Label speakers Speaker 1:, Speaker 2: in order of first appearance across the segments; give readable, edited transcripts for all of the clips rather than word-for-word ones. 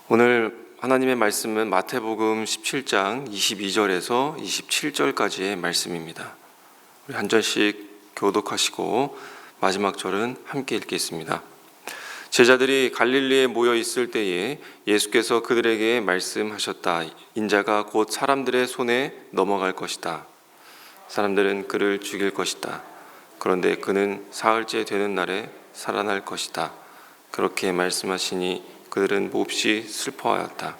Speaker 1: 오늘 하나님의 말씀은 마태복음 17장 22절에서 27절까지의 말씀입니다. 우리 한 절씩 교독하시고 마지막 절은 함께 읽겠습니다. 제자들이 갈릴리에 모여 있을 때에 예수께서 그들에게 말씀하셨다. 인자가 곧 사람들의 손에 넘어갈 것이다. 사람들은 그를 죽일 것이다. 그런데 그는 사흘째 되는 날에 살아날 것이다. 그렇게 말씀하시니 그들은 몹시 슬퍼하였다.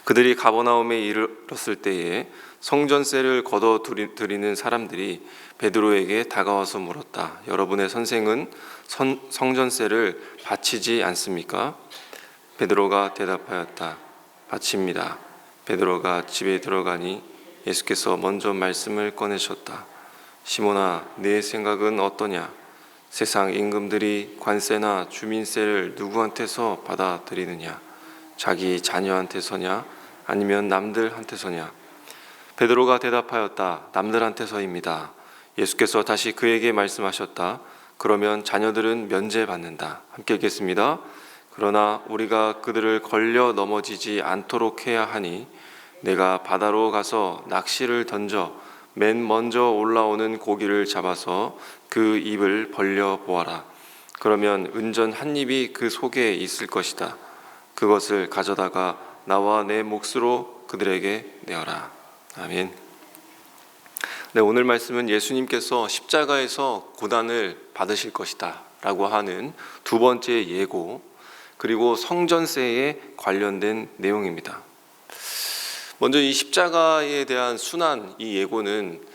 Speaker 1: 그들이 가버나움에 이르렀을 때에 성전세를 걷어 들이는 사람들이 베드로에게 다가와서 물었다. 여러분의 선생은 성전세를 바치지 않습니까? 베드로가 대답하였다. 바칩니다. 베드로가 집에 들어가니 예수께서 먼저 말씀을 꺼내셨다. 시몬아, 네 생각은 어떠냐? 세상 임금들이 관세나 주민세를 누구한테서 받아들이느냐? 자기 자녀한테서냐? 아니면 남들한테서냐? 베드로가 대답하였다. 남들한테서입니다. 예수께서 다시 그에게 말씀하셨다. 그러면 자녀들은 면제받는다. 함께 읽겠습니다. 그러나 우리가 그들을 걸려 넘어지지 않도록 해야 하니 내가 바다로 가서 낚시를 던져 맨 먼저 올라오는 고기를 잡아서 그 입을 벌려 보아라. 그러면 은전 한 입이 그 속에 있을 것이다. 그것을 가져다가 나와 내 몫으로 그들에게 내어라. 아멘. 네, 오늘 말씀은 예수님께서 십자가에서 고난을 받으실 것이다 라고 하는 두 번째 예고, 그리고 성전세에 관련된 내용입니다. 먼저 이 십자가에 대한 순환, 이 예고는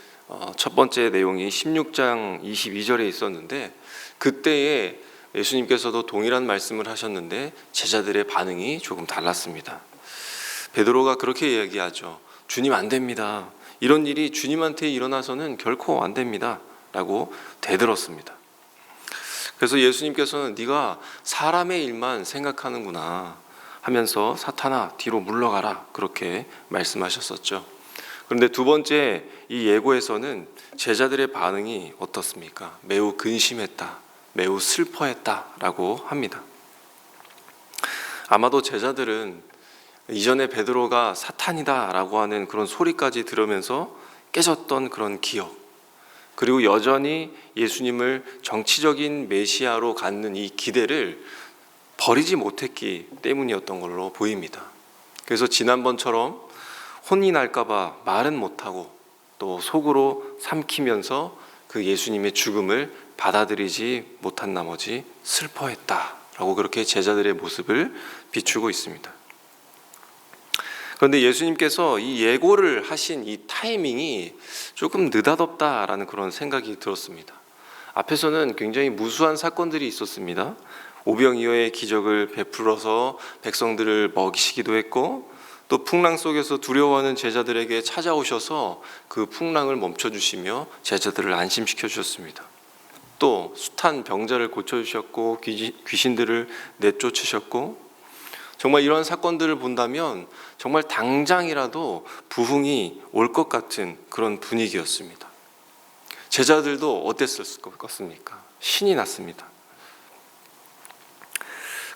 Speaker 1: 첫 번째 내용이 16장 22절에 있었는데, 그때에 예수님께서도 동일한 말씀을 하셨는데 제자들의 반응이 조금 달랐습니다. 베드로가 그렇게 이야기하죠. 주님, 안 됩니다. 이런 일이 주님한테 일어나서는 결코 안 됩니다 라고 대들었습니다. 그래서 예수님께서는 네가 사람의 일만 생각하는구나 하면서 사탄아 뒤로 물러가라, 그렇게 말씀하셨었죠. 그런데 두 번째 이 예고에서는 제자들의 반응이 어떻습니까? 매우 근심했다, 매우 슬퍼했다라고 합니다. 아마도 제자들은 이전에 베드로가 사탄이다라고 하는 그런 소리까지 들으면서 깨졌던 그런 기억, 그리고 여전히 예수님을 정치적인 메시아로 갖는 이 기대를 버리지 못했기 때문이었던 걸로 보입니다. 그래서 지난번처럼 혼이 날까봐 말은 못하고 또 속으로 삼키면서 그 예수님의 죽음을 받아들이지 못한 나머지 슬퍼했다라고 그렇게 제자들의 모습을 비추고 있습니다. 그런데 예수님께서 이 예고를 하신 이 타이밍이 조금 느닷없다라는 그런 생각이 들었습니다. 앞에서는 굉장히 무수한 사건들이 있었습니다. 오병이어의 기적을 베풀어서 백성들을 먹이시기도 했고, 또 풍랑 속에서 두려워하는 제자들에게 찾아오셔서 그 풍랑을 멈춰주시며 제자들을 안심시켜 주셨습니다. 또 숱한 병자를 고쳐주셨고 귀신들을 내쫓으셨고, 정말 이런 사건들을 본다면 정말 당장이라도 부흥이 올 것 같은 그런 분위기였습니다. 제자들도 어땠을 것 같습니까? 신이 났습니다.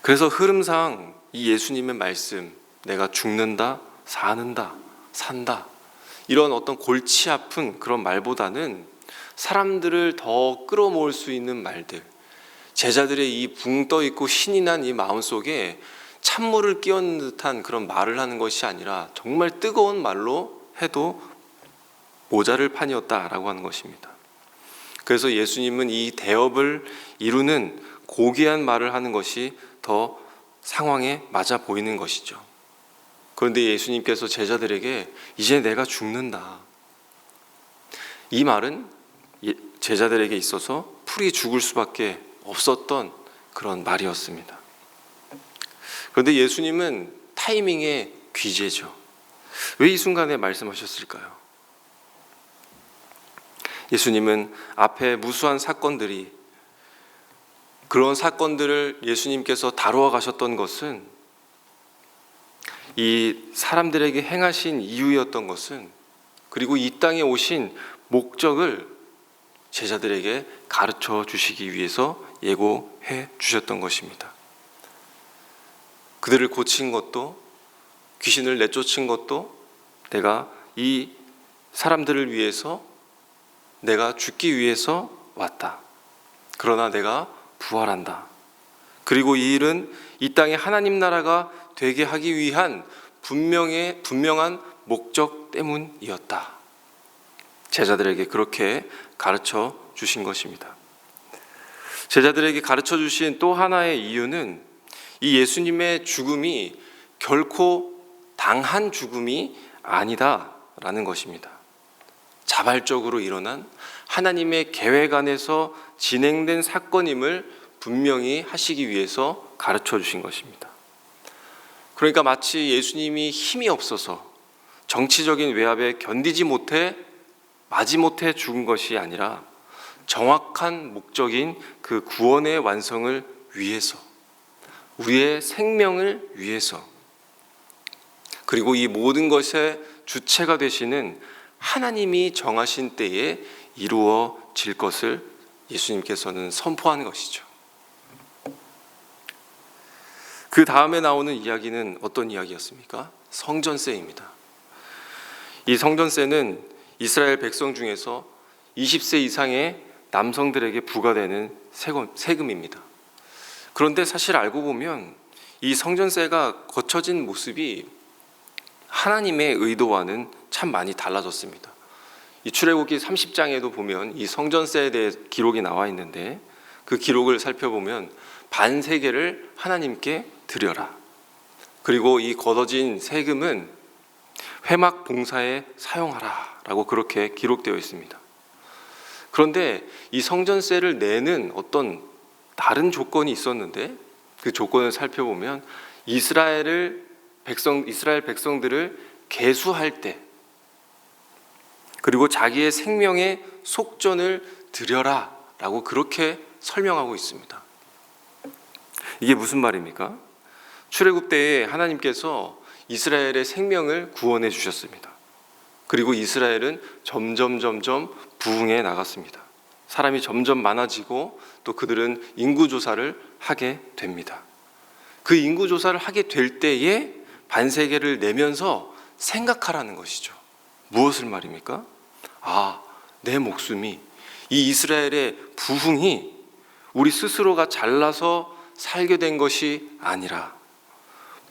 Speaker 1: 그래서 흐름상 이 예수님의 말씀, 내가 죽는다, 사는다, 산다, 이런 어떤 골치 아픈 그런 말보다는 사람들을 더 끌어모을 수 있는 말들, 제자들의 이 붕 떠 있고 신이 난 이 마음속에 찬물을 끼얹는 듯한 그런 말을 하는 것이 아니라 정말 뜨거운 말로 해도 모자를 판이었다라고 하는 것입니다. 그래서 예수님은 이 대업을 이루는 고귀한 말을 하는 것이 더 상황에 맞아 보이는 것이죠. 그런데 예수님께서 제자들에게 이제 내가 죽는다, 이 말은 제자들에게 있어서 풀이 죽을 수밖에 없었던 그런 말이었습니다. 그런데 예수님은 타이밍의 귀재죠. 왜 이 순간에 말씀하셨을까요? 예수님은 앞에 무수한 사건들이, 그런 사건들을 예수님께서 다루어 가셨던 것은, 이 사람들에게 행하신 이유였던 것은, 그리고 이 땅에 오신 목적을 제자들에게 가르쳐 주시기 위해서 예고해 주셨던 것입니다. 그들을 고친 것도, 귀신을 내쫓은 것도 내가 이 사람들을 위해서, 내가 죽기 위해서 왔다. 그러나 내가 부활한다. 그리고 이 일은 이 땅에 하나님 나라가 되게 하기 위한 분명한 목적 때문이었다. 제자들에게 그렇게 가르쳐 주신 것입니다. 제자들에게 가르쳐 주신 또 하나의 이유는 이 예수님의 죽음이 결코 당한 죽음이 아니다라는 것입니다. 자발적으로 일어난 하나님의 계획 안에서 진행된 사건임을 분명히 하시기 위해서 가르쳐 주신 것입니다. 그러니까 마치 예수님이 힘이 없어서 정치적인 외압에 견디지 못해 마지못해 죽은 것이 아니라 정확한 목적인 그 구원의 완성을 위해서, 우리의 생명을 위해서, 그리고 이 모든 것의 주체가 되시는 하나님이 정하신 때에 이루어질 것을 예수님께서는 선포하는 것이죠. 그 다음에 나오는 이야기는 어떤 이야기였습니까? 성전세입니다. 이 성전세는 이스라엘 백성 중에서 20세 이상의 남성들에게 부과되는 세금입니다. 그런데 사실 알고 보면 이 성전세가 거쳐진 모습이 하나님의 의도와는 참 많이 달라졌습니다. 이 출애굽기 30장에도 보면 이 성전세에 대해 기록이 나와 있는데, 그 기록을 살펴보면 반세겔을 하나님께 드려라. 그리고 이 걷어진 세금은 회막 봉사에 사용하라 라고 그렇게 기록되어 있습니다. 그런데 이 성전세를 내는 어떤 다른 조건이 있었는데, 그 조건을 살펴보면 이스라엘 백성들을 계수할 때, 그리고 자기의 생명의 속전을 드려라 라고 그렇게 설명하고 있습니다. 이게 무슨 말입니까? 출애굽 때에 하나님께서 이스라엘의 생명을 구원해 주셨습니다. 그리고 이스라엘은 점점 부흥해 나갔습니다. 사람이 점점 많아지고 또 그들은 인구조사를 하게 됩니다. 그 인구조사를 하게 될 때에 반세겔을 내면서 생각하라는 것이죠. 무엇을 말입니까? 내 목숨이, 이 이스라엘의 부흥이 우리 스스로가 잘나서 살게 된 것이 아니라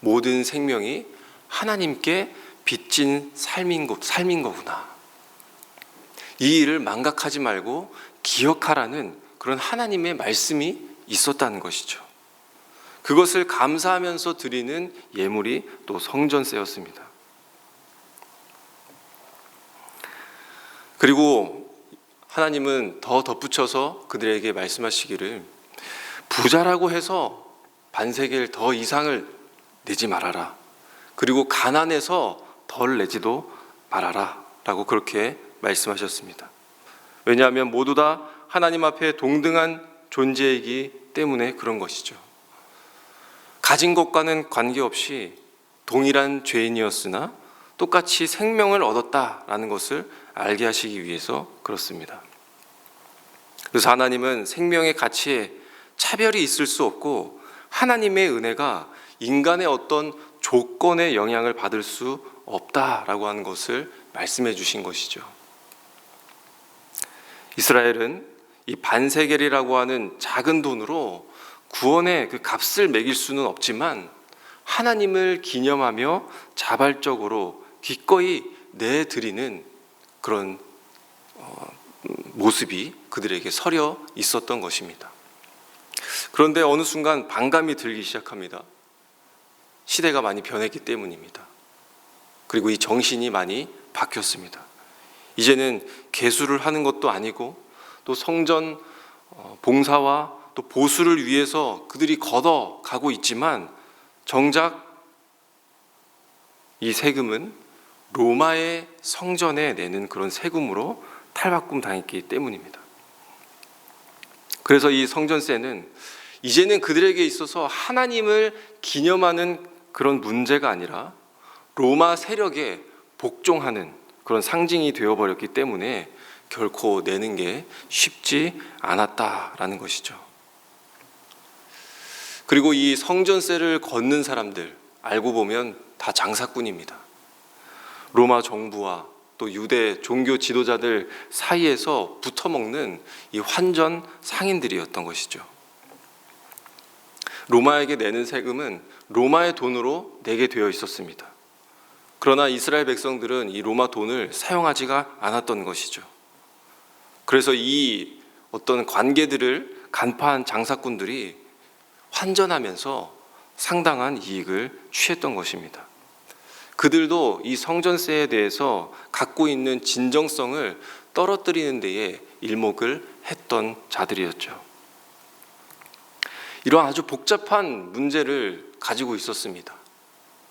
Speaker 1: 모든 생명이 하나님께 빚진 삶인 거구나. 이 일을 망각하지 말고 기억하라는 그런 하나님의 말씀이 있었다는 것이죠. 그것을 감사하면서 드리는 예물이 또 성전세였습니다. 그리고 하나님은 더 덧붙여서 그들에게 말씀하시기를, 부자라고 해서 반세겔 더 이상을 내지 말아라. 그리고 가난해서 덜 내지도 말아라 라고 그렇게 말씀하셨습니다. 왜냐하면 모두 다 하나님 앞에 동등한 존재이기 때문에 그런 것이죠. 가진 것과는 관계없이 동일한 죄인이었으나 똑같이 생명을 얻었다라는 것을 알게 하시기 위해서 그렇습니다. 그래서 하나님은 생명의 가치에 차별이 있을 수 없고, 하나님의 은혜가 인간의 어떤 조건의 영향을 받을 수 없다라고 하는 것을 말씀해 주신 것이죠. 이스라엘은 이 반세겔이라고 하는 작은 돈으로 구원의 그 값을 매길 수는 없지만 하나님을 기념하며 자발적으로 기꺼이 내드리는 그런 모습이 그들에게 서려 있었던 것입니다. 그런데 어느 순간 반감이 들기 시작합니다. 시대가 많이 변했기 때문입니다. 그리고 이 정신이 많이 바뀌었습니다. 이제는 계수를 하는 것도 아니고, 또 성전 봉사와 또 보수를 위해서 그들이 걷어가고 있지만, 정작 이 세금은 로마의 성전에 내는 그런 세금으로 탈바꿈 당했기 때문입니다. 그래서 이 성전세는 이제는 그들에게 있어서 하나님을 기념하는 그런 문제가 아니라 로마 세력에 복종하는 그런 상징이 되어버렸기 때문에 결코 내는 게 쉽지 않았다라는 것이죠. 그리고 이 성전세를 걷는 사람들, 알고 보면 다 장사꾼입니다. 로마 정부와 또 유대 종교 지도자들 사이에서 붙어먹는 이 환전 상인들이었던 것이죠. 로마에게 내는 세금은 로마의 돈으로 내게 되어 있었습니다. 그러나 이스라엘 백성들은 이 로마 돈을 사용하지가 않았던 것이죠. 그래서 이 어떤 관계들을 간파한 장사꾼들이 환전하면서 상당한 이익을 취했던 것입니다. 그들도 이 성전세에 대해서 갖고 있는 진정성을 떨어뜨리는 데에 일목을 했던 자들이었죠. 이러한 아주 복잡한 문제를 가지고 있었습니다.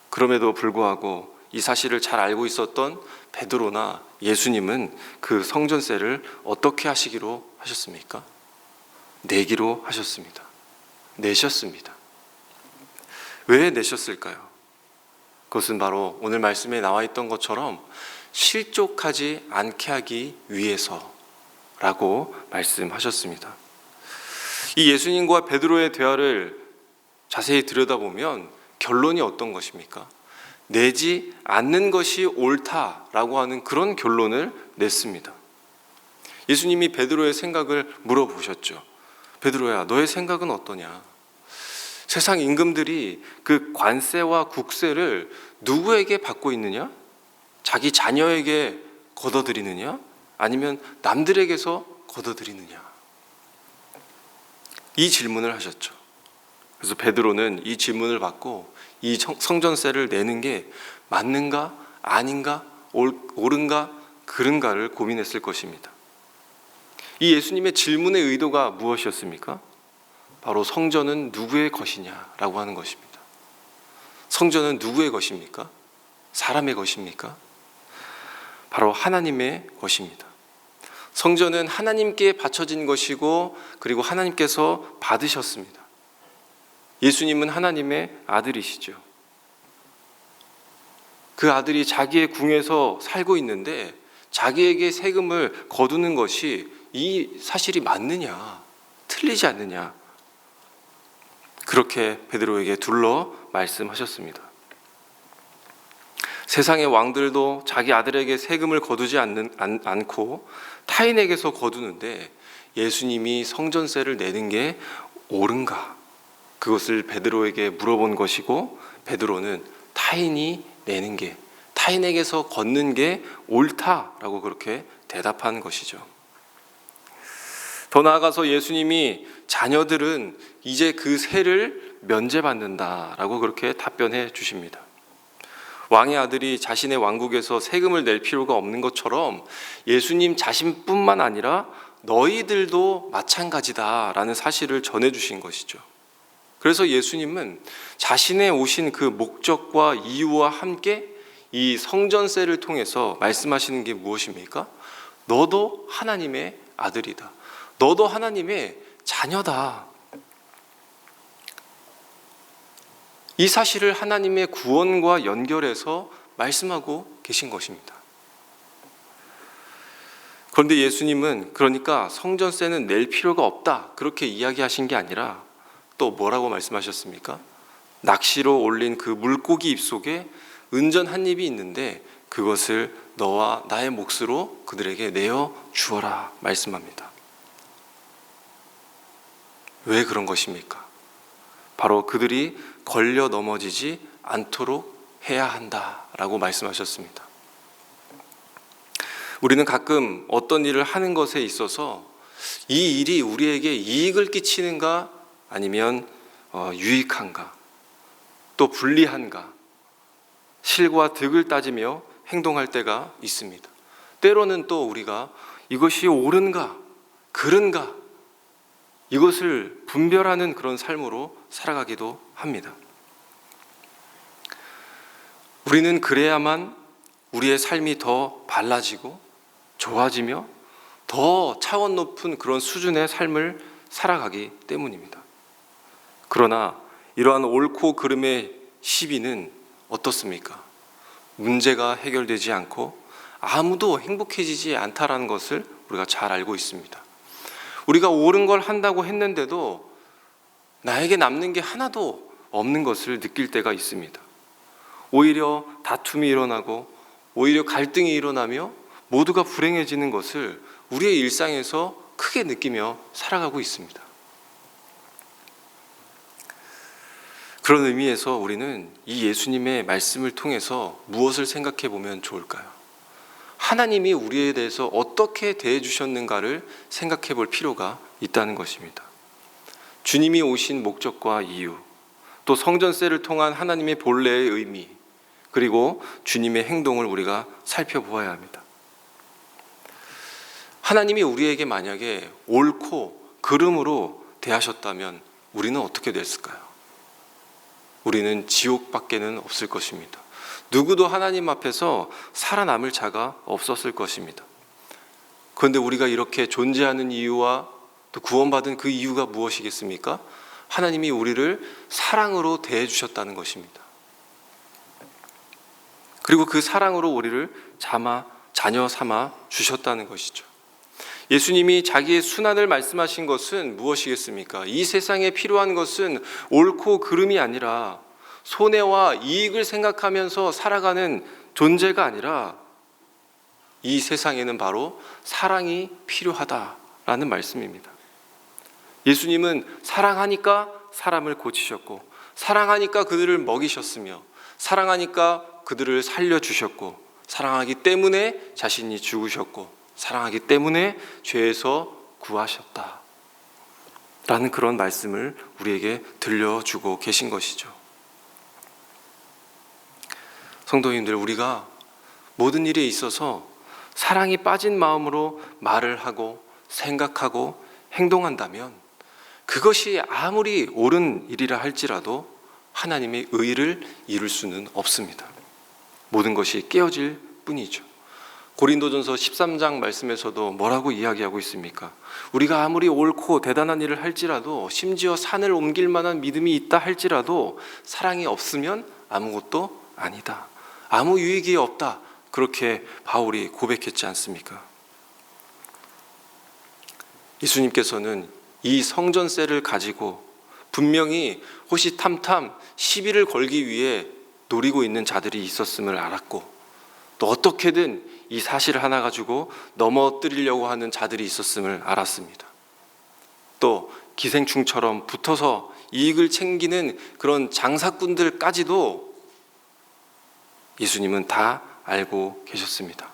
Speaker 1: 그럼에도 불구하고 이 사실을 잘 알고 있었던 베드로나 예수님은 그 성전세를 어떻게 하시기로 하셨습니까? 내기로 하셨습니다. 내셨습니다. 왜 내셨을까요? 그것은 바로 오늘 말씀에 나와 있던 것처럼 실족하지 않게 하기 위해서라고 말씀하셨습니다. 이 예수님과 베드로의 대화를 자세히 들여다보면 결론이 어떤 것입니까? 내지 않는 것이 옳다라고 하는 그런 결론을 냈습니다. 예수님이 베드로의 생각을 물어보셨죠. 베드로야, 너의 생각은 어떠냐? 세상 임금들이 그 관세와 국세를 누구에게 받고 있느냐? 자기 자녀에게 걷어들이느냐? 아니면 남들에게서 걷어들이느냐? 이 질문을 하셨죠. 그래서 베드로는 이 질문을 받고 이 성전세를 내는 게 맞는가, 아닌가, 옳은가, 그른가를 고민했을 것입니다. 이 예수님의 질문의 의도가 무엇이었습니까? 바로 성전은 누구의 것이냐라고 하는 것입니다. 성전은 누구의 것입니까? 사람의 것입니까? 바로 하나님의 것입니다. 성전은 하나님께 바쳐진 것이고 그리고 하나님께서 받으셨습니다. 예수님은 하나님의 아들이시죠. 그 아들이 자기의 궁에서 살고 있는데 자기에게 세금을 거두는 것이 이 사실이 맞느냐, 틀리지 않느냐, 그렇게 베드로에게 둘러 말씀하셨습니다. 세상의 왕들도 자기 아들에게 세금을 거두지 않고 타인에게서 거두는데 예수님이 성전세를 내는 게 옳은가? 그것을 베드로에게 물어본 것이고 베드로는 타인이 내는 게, 타인에게서 걷는 게 옳다라고 그렇게 대답한 것이죠. 더 나아가서 예수님이 자녀들은 이제 그 세를 면제받는다라고 그렇게 답변해 주십니다. 왕의 아들이 자신의 왕국에서 세금을 낼 필요가 없는 것처럼 예수님 자신뿐만 아니라 너희들도 마찬가지다라는 사실을 전해 주신 것이죠. 그래서 예수님은 자신의 오신 그 목적과 이유와 함께 이 성전세를 통해서 말씀하시는 게 무엇입니까? 너도 하나님의 아들이다. 너도 하나님의 자녀다. 이 사실을 하나님의 구원과 연결해서 말씀하고 계신 것입니다. 그런데 예수님은 그러니까 성전세는 낼 필요가 없다 그렇게 이야기하신 게 아니라 또 뭐라고 말씀하셨습니까? 낚시로 올린 그 물고기 입속에 은전 한 입이 있는데 그것을 너와 나의 몫으로 그들에게 내어 주어라 말씀합니다. 왜 그런 것입니까? 바로 그들이 걸려 넘어지지 않도록 해야 한다라고 말씀하셨습니다. 우리는 가끔 어떤 일을 하는 것에 있어서 이 일이 우리에게 이익을 끼치는가 아니면 유익한가 또 불리한가 실과 득을 따지며 행동할 때가 있습니다. 때로는 또 우리가 이것이 옳은가 그른가 이것을 분별하는 그런 삶으로 살아가기도 합니다. 우리는 그래야만 우리의 삶이 더 발라지고 좋아지며 더 차원 높은 그런 수준의 삶을 살아가기 때문입니다. 그러나 이러한 옳고 그름의 시비는 어떻습니까? 문제가 해결되지 않고 아무도 행복해지지 않다라는 것을 우리가 잘 알고 있습니다. 우리가 옳은 걸 한다고 했는데도 나에게 남는 게 하나도 없는 것을 느낄 때가 있습니다. 오히려 다툼이 일어나고 오히려 갈등이 일어나며 모두가 불행해지는 것을 우리의 일상에서 크게 느끼며 살아가고 있습니다. 그런 의미에서 우리는 이 예수님의 말씀을 통해서 무엇을 생각해 보면 좋을까요? 하나님이 우리에 대해서 어떻게 대해 주셨는가를 생각해 볼 필요가 있다는 것입니다. 주님이 오신 목적과 이유, 또 성전세를 통한 하나님의 본래의 의미, 그리고 주님의 행동을 우리가 살펴보아야 합니다. 하나님이 우리에게 만약에 옳고 그름으로 대하셨다면 우리는 어떻게 됐을까요? 우리는 지옥밖에는 없을 것입니다. 누구도 하나님 앞에서 살아남을 자가 없었을 것입니다. 그런데 우리가 이렇게 존재하는 이유와 또 구원받은 그 이유가 무엇이겠습니까? 하나님이 우리를 사랑으로 대해 주셨다는 것입니다. 그리고 그 사랑으로 우리를 자녀 삼아 주셨다는 것이죠. 예수님이 자기의 순환을 말씀하신 것은 무엇이겠습니까? 이 세상에 필요한 것은 옳고 그름이 아니라 손해와 이익을 생각하면서 살아가는 존재가 아니라 이 세상에는 바로 사랑이 필요하다라는 말씀입니다. 예수님은 사랑하니까 사람을 고치셨고, 사랑하니까 그들을 먹이셨으며, 사랑하니까 그들을 살려주셨고, 사랑하기 때문에 자신이 죽으셨고, 사랑하기 때문에 죄에서 구하셨다 라는 그런 말씀을 우리에게 들려주고 계신 것이죠. 성도님들, 우리가 모든 일에 있어서 사랑이 빠진 마음으로 말을 하고 생각하고 행동한다면 그것이 아무리 옳은 일이라 할지라도 하나님의 의를 이룰 수는 없습니다. 모든 것이 깨어질 뿐이죠. 고린도전서 13장 말씀에서도 뭐라고 이야기하고 있습니까? 우리가 아무리 옳고 대단한 일을 할지라도, 심지어 산을 옮길 만한 믿음이 있다 할지라도 사랑이 없으면 아무것도 아니다, 아무 유익이 없다, 그렇게 바울이 고백했지 않습니까? 예수님께서는 이 성전세를 가지고 분명히 호시탐탐 시비를 걸기 위해 노리고 있는 자들이 있었음을 알았고, 또 어떻게든 이 사실 하나 가지고 넘어뜨리려고 하는 자들이 있었음을 알았습니다. 또 기생충처럼 붙어서 이익을 챙기는 그런 장사꾼들까지도 예수님은 다 알고 계셨습니다.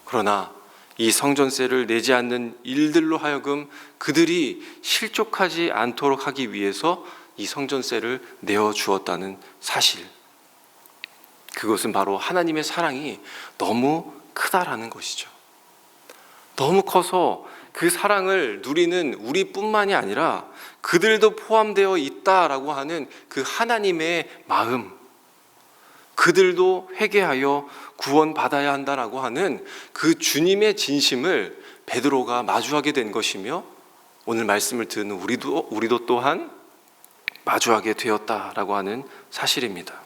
Speaker 1: 그러나 이 성전세를 내지 않는 일들로 하여금 그들이 실족하지 않도록 하기 위해서 이 성전세를 내어주었다는 사실, 그것은 바로 하나님의 사랑이 너무 크다라는 것이죠. 너무 커서 그 사랑을 누리는 우리뿐만이 아니라 그들도 포함되어 있다라고 하는 그 하나님의 마음, 그들도 회개하여 구원받아야 한다라고 하는 그 주님의 진심을 베드로가 마주하게 된 것이며, 오늘 말씀을 듣는 우리도 또한 마주하게 되었다라고 하는 사실입니다.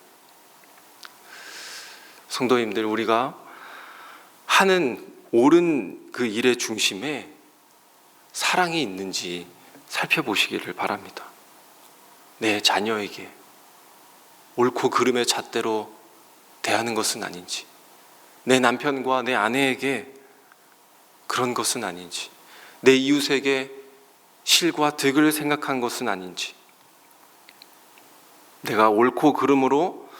Speaker 1: 성도님들, 우리가 하는 옳은 그 일의 중심에 사랑이 있는지 살펴보시기를 바랍니다. 내 자녀에게 옳고 그름의 잣대로 대하는 것은 아닌지, 내 남편과 내 아내에게 그런 것은 아닌지, 내 이웃에게 실과 득을 생각한 것은 아닌지, 내가 옳고 그름으로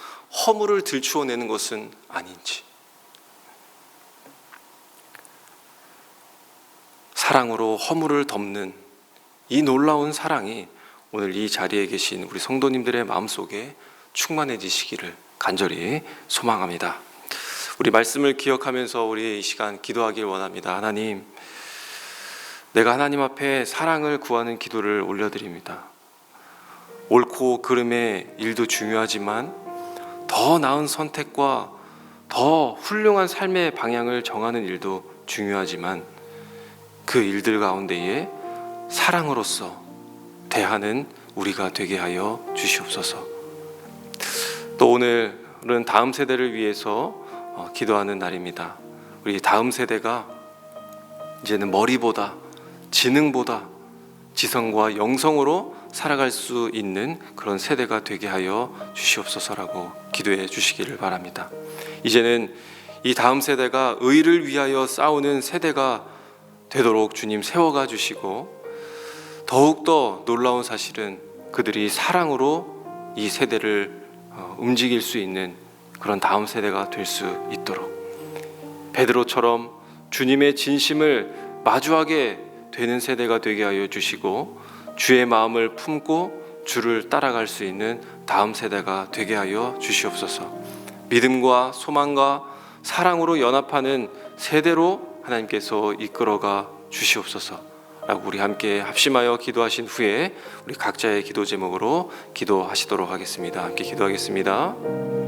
Speaker 1: 허물을 들추어내는 것은 아닌지, 사랑으로 허물을 덮는 이 놀라운 사랑이 오늘 이 자리에 계신 우리 성도님들의 마음속에 충만해지시기를 간절히 소망합니다. 우리 말씀을 기억하면서 우리 이 시간 기도하길 원합니다. 하나님, 내가 하나님 앞에 사랑을 구하는 기도를 올려드립니다. 옳고 그름의 일도 중요하지만 더 나은 선택과 더 훌륭한 삶의 방향을 정하는 일도 중요하지만 그 일들 가운데에 사랑으로서 대하는 우리가 되게 하여 주시옵소서. 또 오늘은 다음 세대를 위해서 기도하는 날입니다. 우리 다음 세대가 이제는 머리보다, 지능보다 지성과 영성으로 살아갈 수 있는 그런 세대가 되게 하여 주시옵소서라고 기도해 주시기를 바랍니다. 이제는 이 다음 세대가 의를 위하여 싸우는 세대가 되도록 주님 세워가 주시고, 더욱더 놀라운 사실은 그들이 사랑으로 이 세대를 움직일 수 있는 그런 다음 세대가 될 수 있도록, 베드로처럼 주님의 진심을 마주하게 되는 세대가 되게 하여 주시고, 주의 마음을 품고 주를 따라갈 수 있는 다음 세대가 되게 하여 주시옵소서. 믿음과 소망과 사랑으로 연합하는 세대로 하나님께서 이끌어가 주시옵소서 라고 우리 함께 합심하여 기도하신 후에 우리 각자의 기도 제목으로 기도하시도록 하겠습니다. 함께 기도하겠습니다.